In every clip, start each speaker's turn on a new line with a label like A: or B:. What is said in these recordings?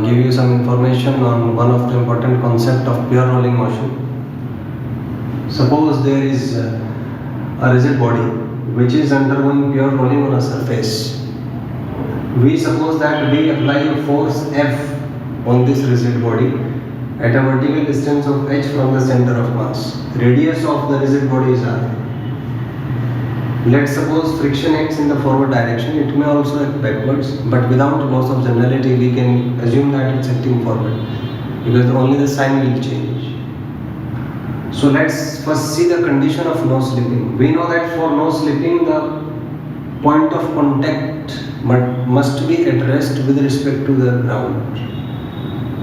A: give you some information on one of the important concept of pure rolling motion. Suppose there is a rigid body which is undergoing pure rolling on a surface. We suppose that we apply a force F on this rigid body at a vertical distance of h from the center of mass. Radius of the rigid body is r. Let's suppose friction acts in the forward direction. It may also act backwards, but without loss of generality, we can assume that it's acting forward because only the sign will change. So let's first see the condition of no slipping. We know that for no slipping, the point of contact must be at rest with respect to the ground.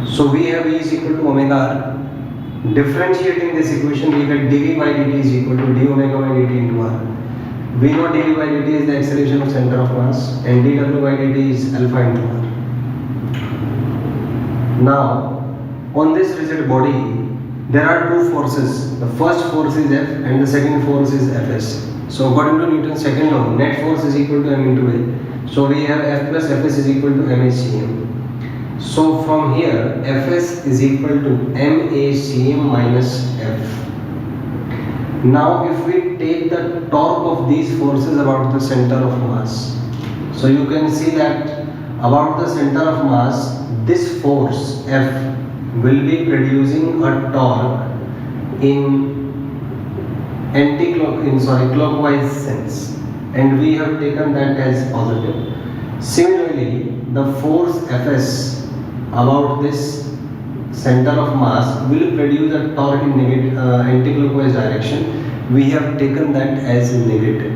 A: So we have E is equal to omega r. Differentiating this equation, we get dv by dt is equal to d omega by dt into r. We know dv by dt is the acceleration of center of mass and dw by dt is alpha into r. Now, on this rigid body, there are two forces. The first force is F and the second force is Fs. So according to Newton's second law, net force is equal to m into A. So we have F plus Fs is equal to MACM. So from here, Fs is equal to MACM minus F. Now if we take the torque of these forces about the center of mass, so you can see that about the center of mass, this force F will be producing a torque in clockwise sense, and we have taken that as positive. Similarly, the force Fs about this center of mass will produce a torque in anti-clockwise direction. We have taken that as negative.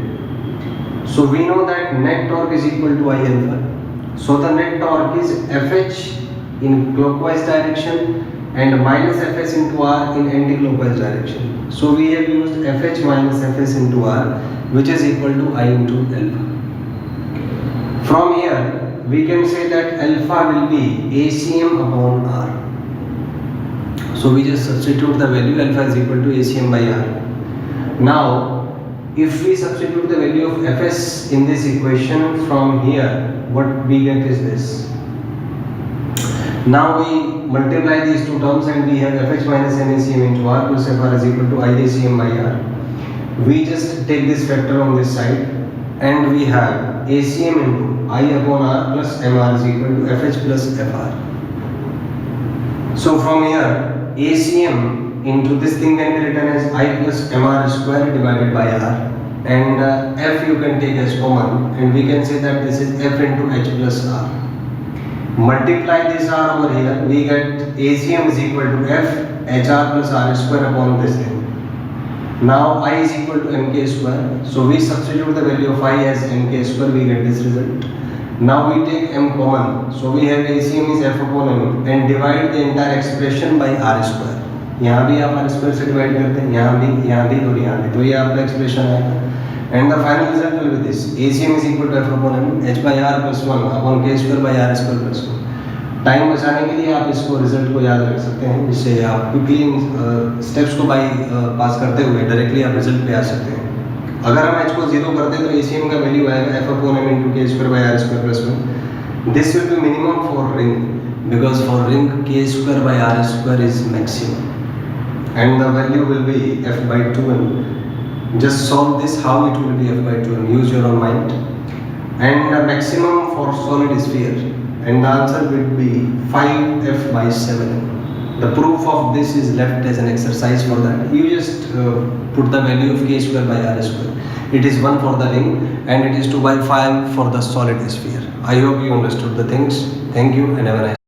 A: So we know that net torque is equal to I alpha. So the net torque is Fh in clockwise direction and minus Fs into r in anti-clockwise direction. So we have used Fh minus Fs into r, which is equal to I into alpha. From here, we can say that alpha will be ACM upon r. So we just substitute the value, alpha is equal to ACM by r. Now, if we substitute the value of Fs in this equation from here, what we get is this. Now we multiply these two terms and we have Fh minus MACM into r plus Fr is equal to IACM by r. We just take this factor on this side and we have ACM into I upon r plus Mr is equal to Fh plus Fr. So from here, ACM into this thing can be written as I plus Mr square divided by r, and F you can take as common, and we can say that this is F into H plus r. Multiply this r over here, we get ACM is equal to F HR plus r square upon this thing. Now I is equal to mk square, so we substitute the value of I as mk square, we get this result. Now we take m common, so we have ACM is F upon m and divide the entire expression by r square. यहाँ भी आप r square से divide करते हैं, यहाँ भी और यहाँ भी, तो ये आपका expression आएगा. And the final result will be this: ACM is equal to F upon m, h by r plus 1 upon k square by r square plus 1. Time बचाने के लिए आप इसको रिजल्ट को याद रख सकते हैं, जिससे आप क्विकली स्टेप्स को बाई पास करते हुए डायरेक्टली आप रिजल्ट पे आ सकते हैं. अगर हम h को 0 करते हैं तो ACM का वैल्यू आएगा F upon m into k square by r square plus 1. This will be minimum for ring, because for ring k square by r square is maximum, and the value will be F by 2m. Just solve this how it will be F by 2m. Use your own mind. And the maximum for solid sphere, and the answer will be 5F by 7. The proof of this is left as an exercise for that. You just put the value of k square by r square. It is 1 for the ring and it is 2 by 5 for the solid sphere. I hope you understood the things. Thank you and have a nice day.